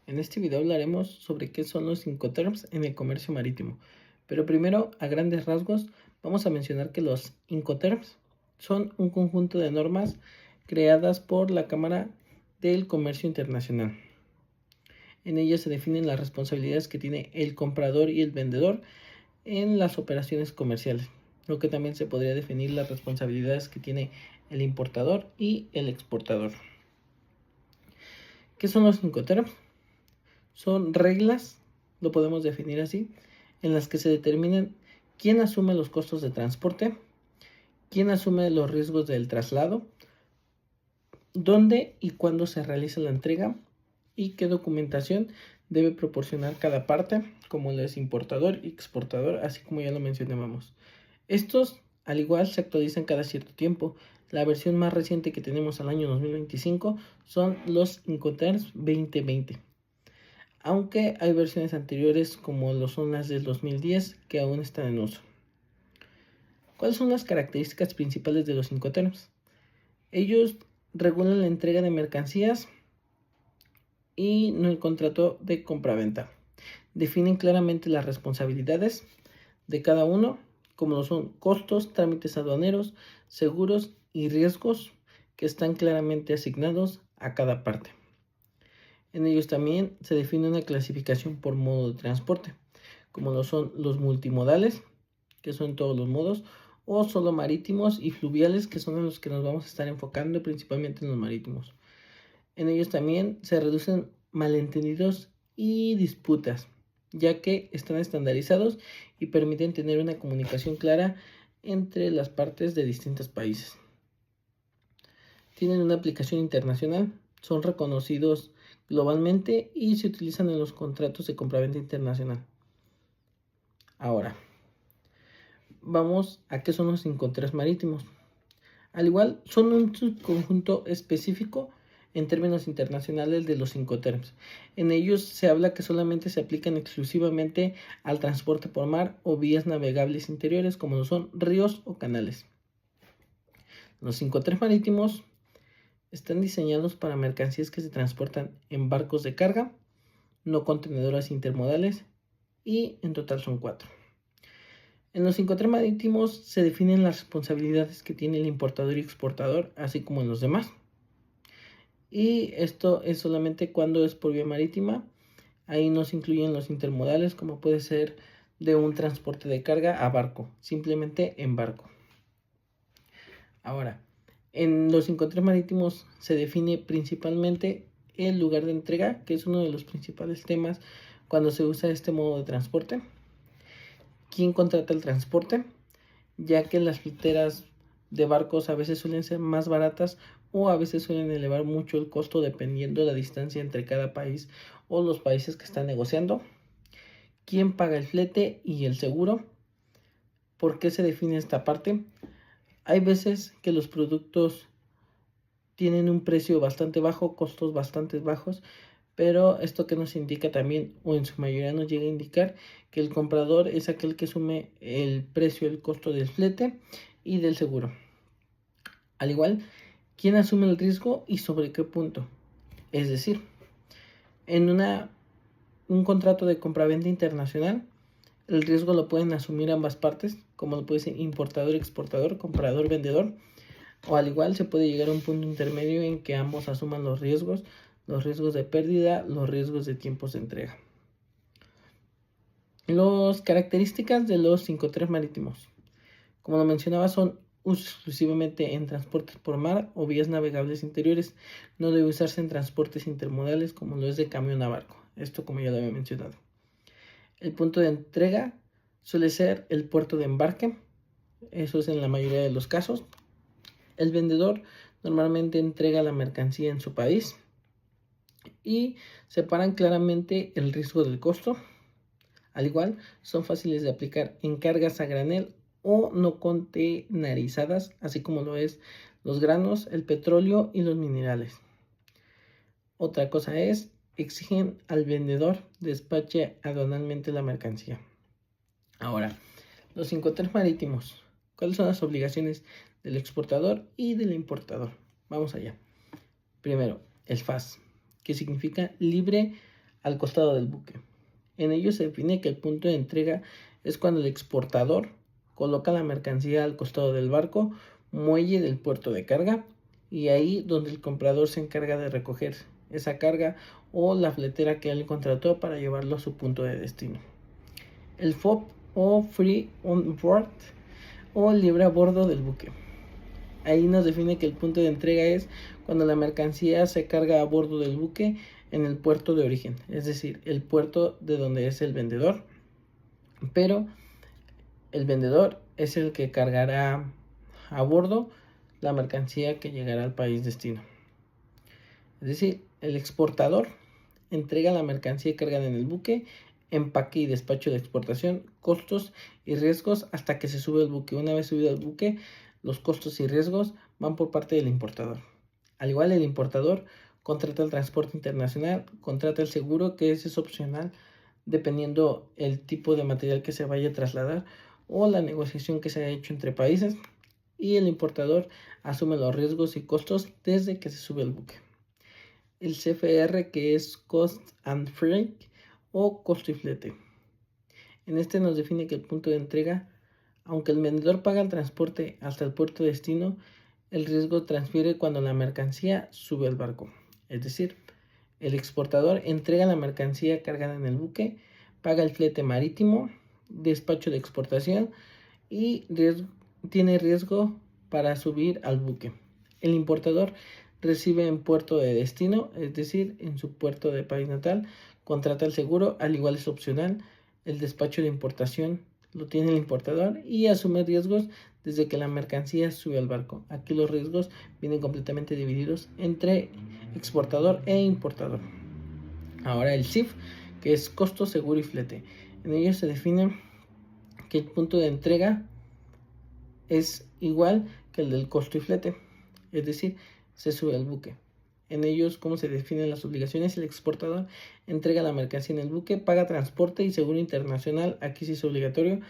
En este video hablaremos sobre qué son los Incoterms en el comercio marítimo. Pero primero, a grandes rasgos, vamos a mencionar que los Incoterms son un conjunto de normas creadas por la Cámara del Comercio Internacional. En ellas se definen las responsabilidades que tiene el comprador y el vendedor en las operaciones comerciales, lo que también se podría definir las responsabilidades que tiene el importador y el exportador. ¿Qué son los Incoterms? Son reglas, lo podemos definir así, en las que se determinan quién asume los costos de transporte, quién asume los riesgos del traslado, dónde y cuándo se realiza la entrega y qué documentación debe proporcionar cada parte, como lo es importador y exportador, así como ya lo mencionábamos. Estos, al igual, se actualizan cada cierto tiempo. La versión más reciente que tenemos al año 2025 son los Incoterms 2020. Aunque hay versiones anteriores como lo son las del 2010 que aún están en uso. ¿Cuáles son las características principales de los Incoterms? Ellos regulan la entrega de mercancías y no el contrato de compraventa. Definen claramente las responsabilidades de cada uno, como lo son costos, trámites aduaneros, seguros y riesgos que están claramente asignados a cada parte. En ellos también se define una clasificación por modo de transporte, como lo son los multimodales, que son todos los modos, o solo marítimos y fluviales, que son en los que nos vamos a estar enfocando principalmente en los marítimos. En ellos también se reducen malentendidos y disputas, ya que están estandarizados y permiten tener una comunicación clara entre las partes de distintos países. Tienen una aplicación internacional, son reconocidos globalmente y se utilizan en los contratos de compraventa internacional. Ahora, vamos a qué son los Incoterms marítimos. Al igual, son un subconjunto específico en términos internacionales de los Incoterms. En ellos se habla que solamente se aplican exclusivamente al transporte por mar o vías navegables interiores, como lo son ríos o canales. Los Incoterms marítimos están diseñados para mercancías que se transportan en barcos de carga, no contenedores intermodales, y en total son 4. En los Incoterms marítimos se definen las responsabilidades que tiene el importador y exportador, así como en los demás. Y esto es solamente cuando es por vía marítima. Ahí no se incluyen los intermodales, como puede ser de un transporte de carga a barco, simplemente en barco. Ahora, en los Incoterms marítimos se define principalmente el lugar de entrega, que es uno de los principales temas cuando se usa este modo de transporte. ¿Quién contrata el transporte? Ya que las fliteras de barcos a veces suelen ser más baratas o a veces suelen elevar mucho el costo dependiendo de la distancia entre cada país o los países que están negociando. ¿Quién paga el flete y el seguro? ¿Por qué se define esta parte? Hay veces que los productos tienen un precio bastante bajo, costos bastante bajos, pero esto que nos indica también, o en su mayoría nos llega a indicar, que el comprador es aquel que asume el precio, el costo del flete y del seguro. Al igual, ¿quién asume el riesgo y sobre qué punto? Es decir, en un contrato de compraventa internacional, el riesgo lo pueden asumir ambas partes, como lo puede ser importador-exportador, comprador-vendedor, o al igual se puede llegar a un punto intermedio en que ambos asuman los riesgos de pérdida, los riesgos de tiempos de entrega. Las características de los Incoterms marítimos, como lo mencionaba, son uso exclusivamente en transportes por mar o vías navegables interiores. No debe usarse en transportes intermodales como lo es de camión a barco. Esto como ya lo había mencionado. El punto de entrega suele ser el puerto de embarque. Eso es en la mayoría de los casos. El vendedor normalmente entrega la mercancía en su país y separan claramente el riesgo del costo. Al igual, son fáciles de aplicar en cargas a granel o no contenerizadas, así como lo es los granos, el petróleo y los minerales. Otra cosa es, exigen al vendedor despache aduanalmente la mercancía. Ahora, los Incoterms marítimos. ¿Cuáles son las obligaciones del exportador y del importador? Vamos allá. Primero, el FAS, que significa libre al costado del buque. En ello se define que el punto de entrega es cuando el exportador coloca la mercancía al costado del barco, muelle del puerto de carga, y ahí donde el comprador se encarga de recoger esa carga o la fletera que él contrató para llevarlo a su punto de destino. El FOB o Free on Board o libre a bordo del buque. Ahí nos define que el punto de entrega es cuando la mercancía se carga a bordo del buque en el puerto de origen, es decir, el puerto de donde es el vendedor, pero el vendedor es el que cargará a bordo la mercancía que llegará al país destino. Es decir, el exportador entrega la mercancía cargada en el buque, empaque y despacho de exportación, costos y riesgos hasta que se sube el buque. Una vez subido el buque, los costos y riesgos van por parte del importador. Al igual, el importador contrata el transporte internacional, contrata el seguro, que ese es opcional dependiendo el tipo de material que se vaya a trasladar o la negociación que se haya hecho entre países, y el importador asume los riesgos y costos desde que se sube el buque. El CFR, que es Cost and Freight o costo y flete. En este nos define que el punto de entrega, aunque el vendedor paga el transporte hasta el puerto de destino, el riesgo transfiere cuando la mercancía sube al barco. Es decir, el exportador entrega la mercancía cargada en el buque, paga el flete marítimo, despacho de exportación y tiene riesgo para subir al buque. El importador recibe en puerto de destino, es decir, en su puerto de país natal, contrata el seguro, al igual es opcional. El despacho de importación lo tiene el importador y asume riesgos desde que la mercancía sube al barco. Aquí los riesgos vienen completamente divididos entre exportador e importador. Ahora el CIF, que es costo, seguro y flete. En ello se define que el punto de entrega es igual que el del costo y flete, es decir, se sube al buque. En ellos, ¿cómo se definen las obligaciones? El exportador entrega la mercancía en el buque, paga transporte y seguro internacional, aquí sí es obligatorio.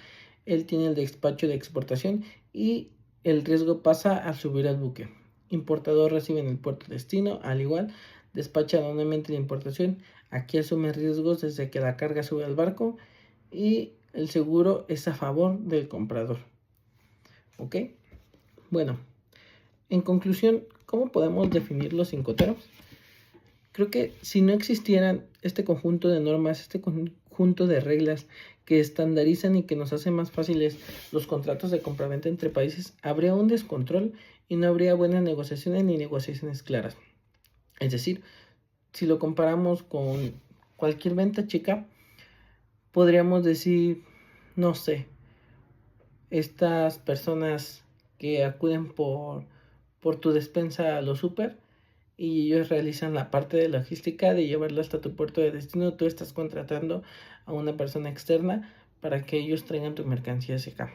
Él tiene el despacho de exportación y el riesgo pasa al subir al buque. Importador recibe en el puerto destino, al igual, despacha aduanalmente la importación, aquí asume riesgos desde que la carga sube al barco y el seguro es a favor del comprador. ¿Ok? Bueno, en conclusión, ¿cómo podemos definir los Incoterms? Creo que si no existieran este conjunto de normas, este conjunto de reglas que estandarizan y que nos hacen más fáciles los contratos de compraventa entre países, habría un descontrol y no habría buenas negociaciones ni negociaciones claras. Es decir, si lo comparamos con cualquier venta chica, podríamos decir, no sé, estas personas que acuden por tu despensa a los súper y ellos realizan la parte de logística de llevarlo hasta tu puerto de destino. Tú estás contratando a una persona externa para que ellos traigan tu mercancía hacia acá.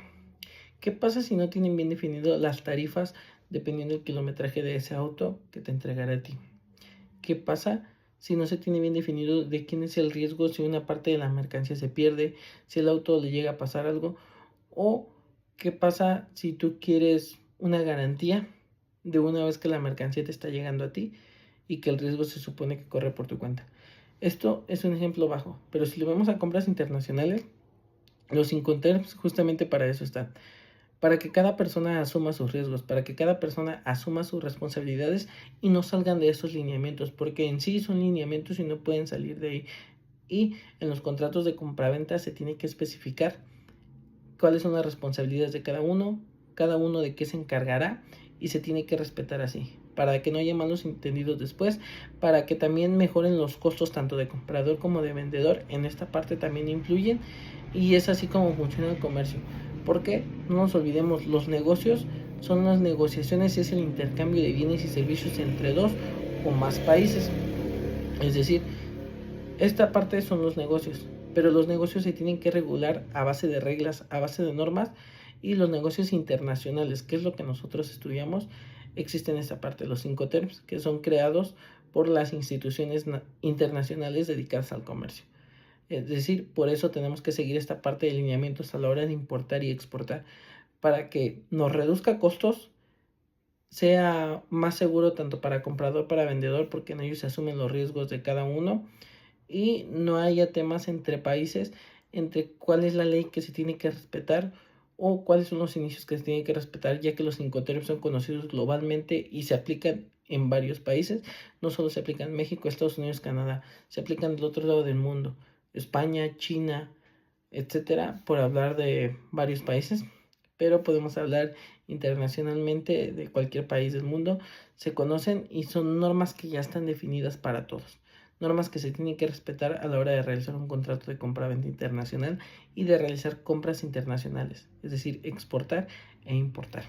¿Qué pasa si no tienen bien definido las tarifas dependiendo del kilometraje de ese auto que te entregará a ti? ¿Qué pasa si no se tiene bien definido de quién es el riesgo si una parte de la mercancía se pierde, si el auto le llega a pasar algo? ¿O qué pasa si tú quieres una garantía de una vez que la mercancía te está llegando a ti y que el riesgo se supone que corre por tu cuenta? Esto es un ejemplo bajo, pero si lo vemos a compras internacionales, los Incoterms justamente para eso están. Para que cada persona asuma sus riesgos, para que cada persona asuma sus responsabilidades y no salgan de esos lineamientos, porque en sí son lineamientos y no pueden salir de ahí. Y en los contratos de compraventa se tiene que especificar cuáles son las responsabilidades de cada uno de qué se encargará, y se tiene que respetar así, para que no haya malos entendidos después, para que también mejoren los costos tanto de comprador como de vendedor. En esta parte también influyen y es así como funciona el comercio. Porque no nos olvidemos, los negocios son las negociaciones, es el intercambio de bienes y servicios entre dos o más países. Es decir, esta parte son los negocios, pero los negocios se tienen que regular a base de reglas, a base de normas, y los negocios internacionales, que es lo que nosotros estudiamos, existen en esta parte, los Incoterms, que son creados por las instituciones internacionales dedicadas al comercio. Es decir, por eso tenemos que seguir esta parte de lineamientos a la hora de importar y exportar, para que nos reduzca costos, sea más seguro tanto para comprador, para vendedor, porque en ellos se asumen los riesgos de cada uno, y no haya temas entre países, entre cuál es la ley que se tiene que respetar o cuáles son los inicios que se tienen que respetar, ya que los Incoterms son conocidos globalmente y se aplican en varios países. No solo se aplican en México, Estados Unidos, Canadá, se aplican del otro lado del mundo, España, China, etcétera, por hablar de varios países, pero podemos hablar internacionalmente de cualquier país del mundo. Se conocen y son normas que ya están definidas para todos, normas que se tienen que respetar a la hora de realizar un contrato de compra-venta internacional y de realizar compras internacionales, es decir, exportar e importar.